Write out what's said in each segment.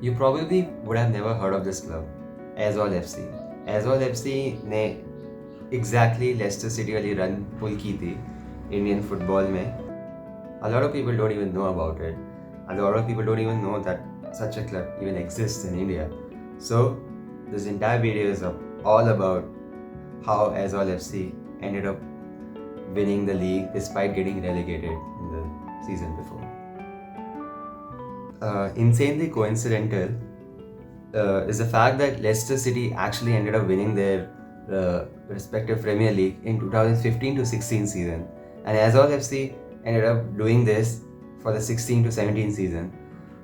You probably would have never heard of this club, Aizawl FC. Aizawl FC ने exactly Leicester City वाली run pull की थी Indian football में. A lot of people don't even know about it. A lot of people don't even know that such a club even exists in India. So this entire video is all about how Aizawl FC ended up winning the league despite getting relegated in the season before. Insanely coincidental is the fact that Leicester City actually ended up winning their respective Premier League in 2015 to 16 season, and Aizawl FC ended up doing this for the 16 to 17 season.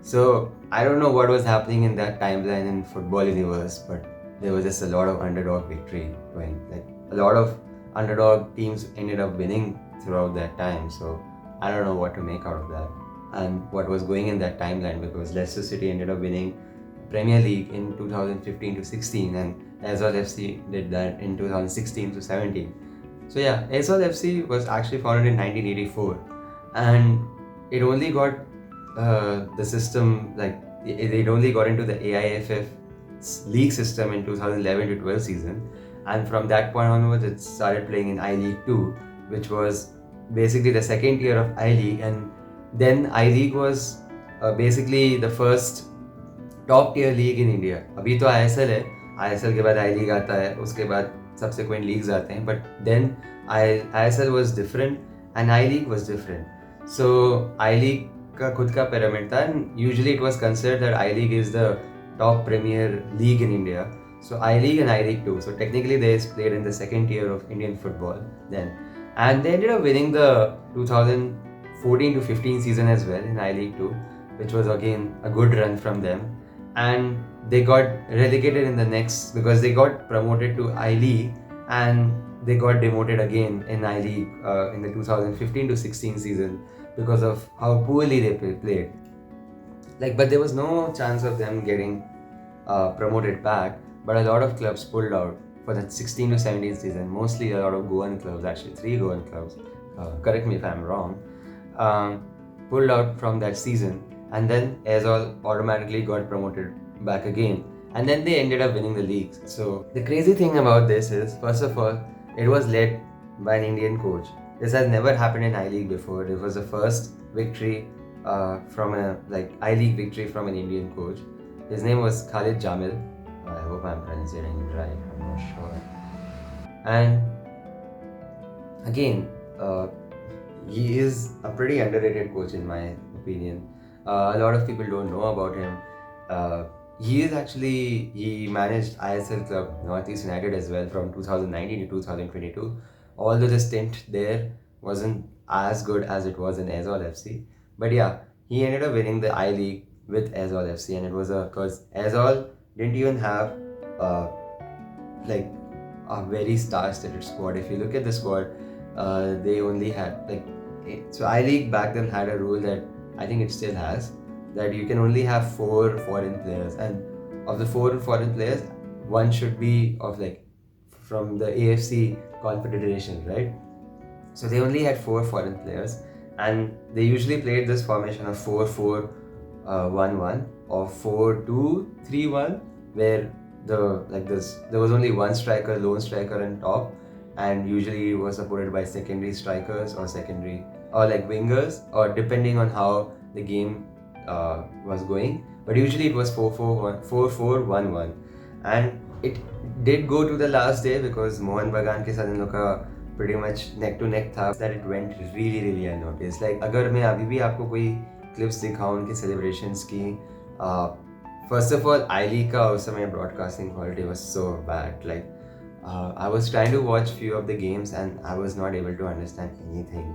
So I don't know what was happening in that timeline in football universe, but there was just a lot of underdog victory going. Like a lot of underdog teams ended up winning throughout that time. So I don't know what to make out of that and what was going in that timeline, because Leicester City ended up winning Premier League in 2015 to 16 and Aizawl FC did that in 2016 to 17. So yeah, Aizawl FC was actually founded in 1984 and it only got the system, like it only got into the AIFF league system in 2011 to 12 season, and from that point onwards it started playing in I-League 2, which was basically the second tier of I-League, and then I-League was basically the first top tier league in India. अभी तो ISL है, ISL के बाद आई league आता है, उसके बाद subsequent leagues आते हैं, but then ISL was different and I League was different. So I League का खुद का pyramid था, and usually it was considered that I League is the top premier league in India. So I League and I League 2. So technically they played in the second tier of Indian football then, and they ended up winning the 2014 to 15 season as well in I League 2, which was again a good run from them. And they got relegated in the next because they got promoted to I-League and they got demoted again in I-League in the 2015 to 16 season because of how poorly they played. Like, but there was no chance of them getting promoted back, but a lot of clubs pulled out for the 16 to 17 season, mostly a lot of Goan clubs, actually 3 Goan clubs, correct me if I'm wrong, pulled out from that season. And then Aizawl automatically got promoted back again. And then they ended up winning the league. So the crazy thing about this is, first of all, it was led by an Indian coach. This has never happened in I-League before. It was the first victory from a I-League victory from an Indian coach. His name was Khalid Jamil. I hope I'm pronouncing it right. I'm not sure. And again, he is a pretty underrated coach in my opinion. A lot of people don't know about him. He managed ISL club Northeast United as well from 2019 to 2022. Although the stint there wasn't as good as it was in Aizawl FC. But yeah, he ended up winning the I-League with Aizawl FC, and it was because Aizawl didn't even have a very star-studded squad. If you look at the squad, they only had so I-League back then had a rule that I think it still has, that you can only have 4 foreign players, and of the 4 foreign players, one should be of from the AFC Confederation, right? So they only had 4 foreign players, and they usually played this formation of 4-4-1-1 or 4-2-3-1, where there was only one striker, lone striker on top, and usually it was supported by secondary strikers or wingers, or depending on how the game was going. But usually it was 4-4-1-1, and it did go to the last day because Mohan Bagan के साथ इन लोग का pretty much neck to neck था, that it went really unnoticed. अगर मैं अभी भी आपको कोई clips दिखाऊं उनके celebrations की, first of all I-League का उस समय broadcasting quality was so bad. I was trying to watch few of the games and I was not able to understand anything.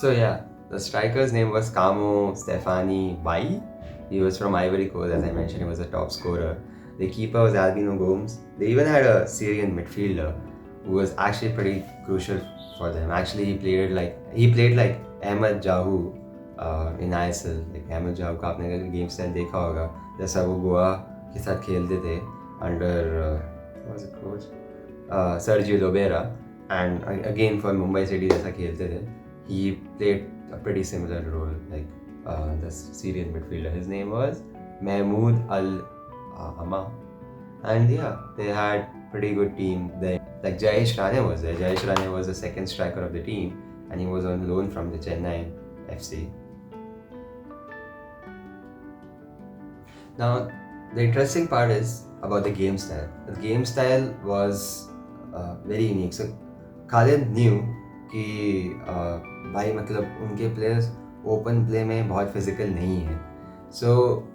So yeah, the striker's name was Kamo Stefani Bai. He was from Ivory Coast, as I mentioned. He was a top scorer. The keeper was Albino Gomes. They even had a Syrian midfielder who was actually pretty crucial for them. Actually, he played like Ahmed Jahu in ISL. Ahmed Jahu का आपने अगर game style देखा होगा, जैसा वो गोवा के साथ खेलते थे under what was it coach? Sergio Lobera, and again for Mumbai City जैसा खेलते थे. He played a pretty similar role the Syrian midfielder. His name was Mahmoud Al Amma, and yeah, they had pretty good team there. Like Jayesh Rane was there. Jayesh Rane was the second striker of the team, and he was on loan from the Chennai FC. Now, the interesting part is about the game style. The game style was very unique. So, Khalid knew कि भाई मतलब उनके players open play में बहुत physical नहीं है. So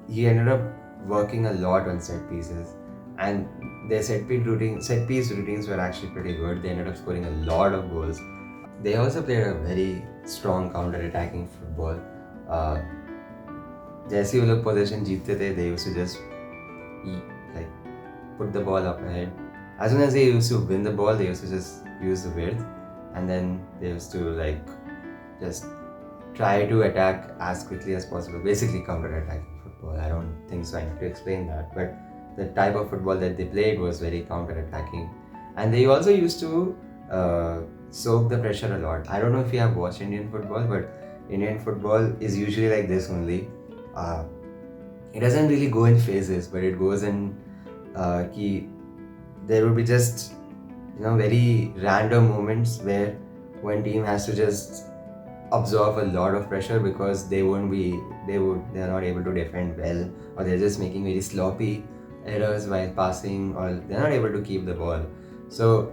he ended up working a lot on set pieces, and their set piece routines were actually pretty good. They ended up scoring a lot of goals. They also played a very strong counter-attacking football. जैसे ही वो लोग position जीतते थे, they used to just like put the ball up ahead. As soon as they used to win the ball, they used to just use the width, and then they used to like just try to attack as quickly as possible. Basically, counter-attacking football. I don't think so I need to explain that, but the type of football that they played was very counter-attacking, and they also used to soak the pressure a lot. I don't know if you have watched Indian football, but Indian football is usually like this only. It doesn't really go in phases, but it goes in there will be just very random moments where one team has to just absorb a lot of pressure because they are not able to defend well, or they're just making very sloppy errors while passing, or they're not able to keep the ball. So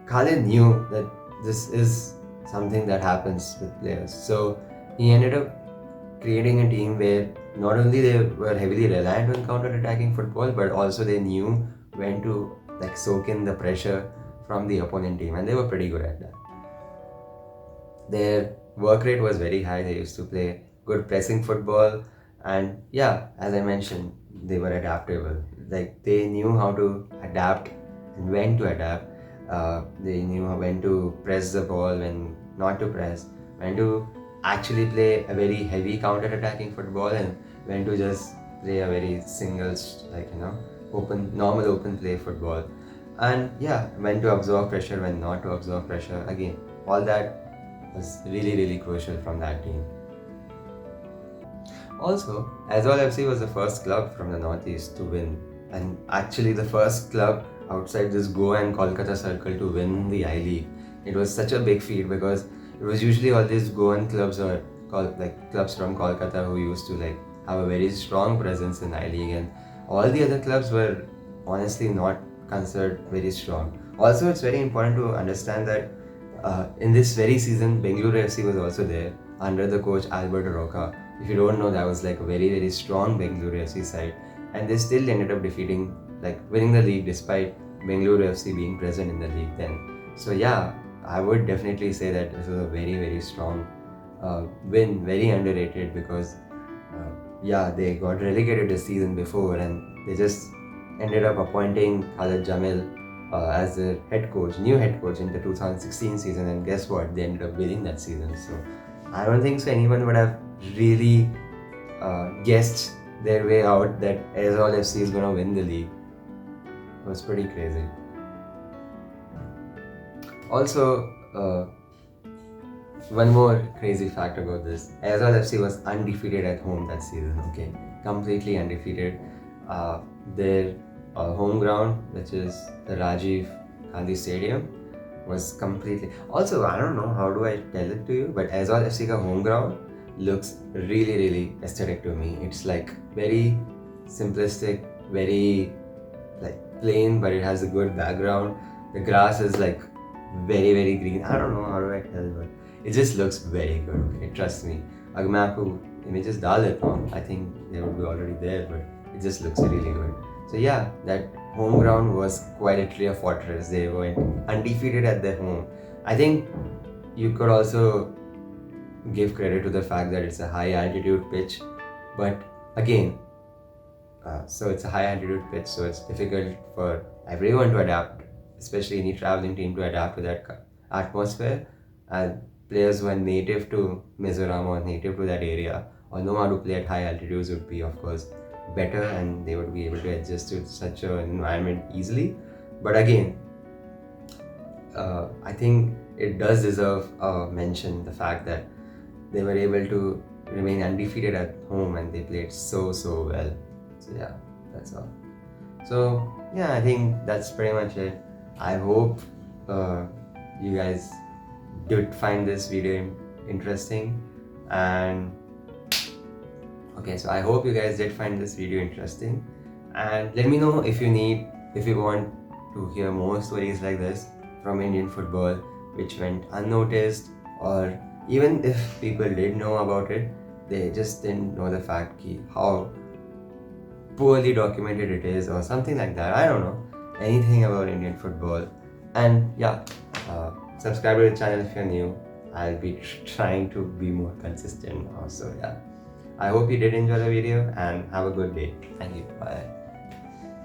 Khalid knew that this is something that happens with players. So he ended up creating a team where not only they were heavily reliant on counter-attacking football, but also they knew when to like soak in the pressure from the opponent team, and they were pretty good at that. Their work rate was very high. They used to play good pressing football, and yeah, as I mentioned, they were adaptable. Like they knew how to adapt and when to adapt. They knew when to press the ball, when not to press, when to actually play a very heavy counter-attacking football, and when to just play a very single, normal open play football. And yeah, when to absorb pressure, when not to absorb pressure. Again, all that was really, really crucial from that team. Also, Aizawl FC was the first club from the Northeast to win, and actually the first club outside this Goa and Kolkata circle to win the I-League. It was such a big feat because it was usually all these Goan clubs or clubs from Kolkata who used to have a very strong presence in I-League, and all the other clubs were honestly not considered very strong. Also, it's very important to understand that in this very season, Bengaluru FC was also there under the coach Albert Roca. If you don't know, that was a very, very strong Bengaluru FC side, and they still ended up winning the league despite Bengaluru FC being present in the league then. So yeah, I would definitely say that this was a very, very strong win, very underrated because they got relegated the season before, and they just ended up appointing Khalid Jamil as their new head coach in the 2016 season, and guess what? They ended up winning that season. So I don't think so anyone would have really guessed their way out that Aizawl FC is going to win the league. It was pretty crazy. Also, one more crazy fact about this: Aizawl FC was undefeated at home that season. Okay, completely undefeated. Their home ground, which is the Rajiv Gandhi Stadium, was completely. Also, I don't know how do I tell it to you, but Aizawl FC ka home ground looks really, really aesthetic to me. It's very simplistic, very plain, but it has a good background. The grass is very, very green. I don't know how do I tell, but it just looks very good. Okay, trust me. अगर मैं आपको images डाल देता हूँ, I think they would be already there, but it just looks really good. So yeah, that home ground was quite literally a fortress. They went undefeated at their home. I think you could also give credit to the fact that it's a high altitude pitch, but again, so it's a high altitude pitch, so it's difficult for everyone to adapt, especially any traveling team to adapt to that atmosphere. And players who are native to Mizoram or native to that area or know how to play at high altitudes would be, of course, better, and they would be able to adjust to such an environment easily. But again, I think it does deserve a mention, the fact that they were able to remain undefeated at home, and they played so well. So yeah, that's all. So yeah, I think that's pretty much it. I hope you guys did find this video interesting, and okay, so I hope you guys did find this video interesting, and let me know if you want to hear more stories like this from Indian football which went unnoticed, or even if people did know about it, they just didn't know the fact how poorly documented it is, or something like that. I don't know anything about Indian football. And yeah, subscribe to the channel if you're new. I'll be trying to be more consistent also. Yeah, I hope you did enjoy the video, and have a good day. Thank you. Bye.